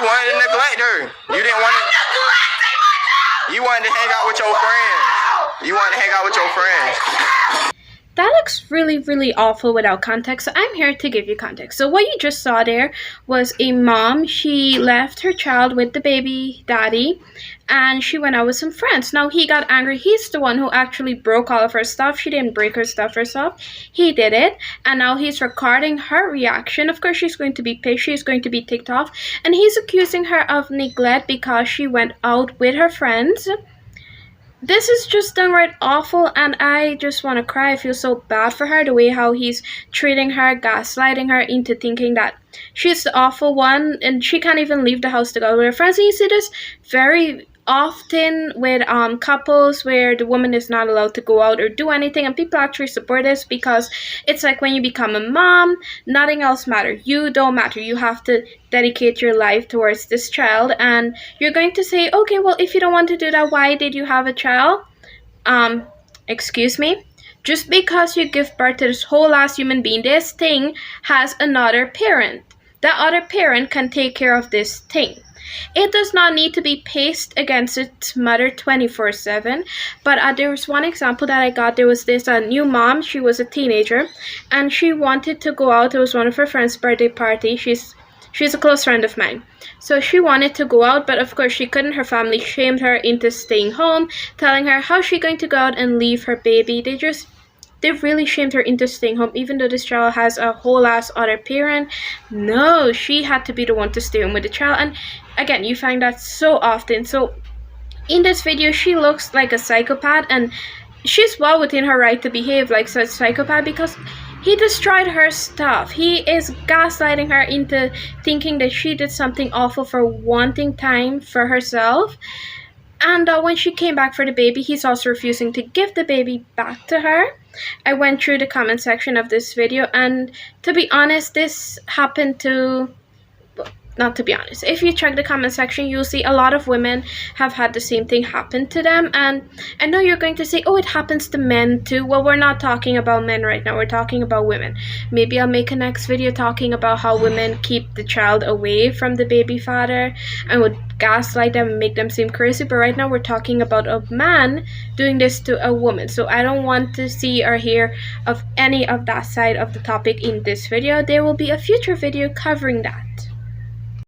wanted to neglect her. You didn't want to. You wanted to hang out with your friends. You wanted to hang out with your friends. That looks really, really awful without context, so I'm here to give you context. So what you just saw there was a mom. She left her child with the baby daddy, and she went out with some friends. Now, he got angry. He's the one who actually broke all of her stuff. She didn't break her stuff herself. He did it, and now he's recording her reaction. Of course, she's going to be pissed. She's going to be ticked off, and he's accusing her of neglect because she went out with her friends. This is just downright awful, and I just want to cry. I feel so bad for her, the way how he's treating her, gaslighting her into thinking that she's the awful one, and she can't even leave the house to go out with her friends. And you see this very often with couples where the woman is not allowed to go out or do anything, and people actually support this because it's like when you become a mom, nothing else matters. You don't matter. You have to dedicate your life towards this child, and you're going to say, okay, well, if you don't want to do that, why did you have a child? Excuse me? Just because you give birth to this whole ass human being, this thing has another parent. That other parent can take care of this thing. It does not need to be paced against its mother 24/7. But there was one example that I got. There was this new mom. She was a teenager, and she wanted to go out. It was one of her friend's birthday party. She's a close friend of mine. So she wanted to go out, but of course she couldn't. Her family shamed her into staying home, telling her how she going to go out and leave her baby. They really shamed her into staying home, even though this child has a whole ass other parent. No, she had to be the one to stay home with the child. And again, you find that so often. So in this video, she looks like a psychopath, and she's well within her right to behave like such a psychopath because he destroyed her stuff. He is gaslighting her into thinking that she did something awful for wanting time for herself. And when she came back for the baby, he's also refusing to give the baby back to her. I went through the comment section of this video, and to be honest, this happened to... Not to be honest, if you check the comment section, you'll see a lot of women have had the same thing happen to them. And I know you're going to say, oh, it happens to men too. Well, we're not talking about men right now. We're talking about women. Maybe I'll make a next video talking about how women keep the child away from the baby father and would gaslight them and make them seem crazy. But right now we're talking about a man doing this to a woman. So I don't want to see or hear of any of that side of the topic in this video. There will be a future video covering that.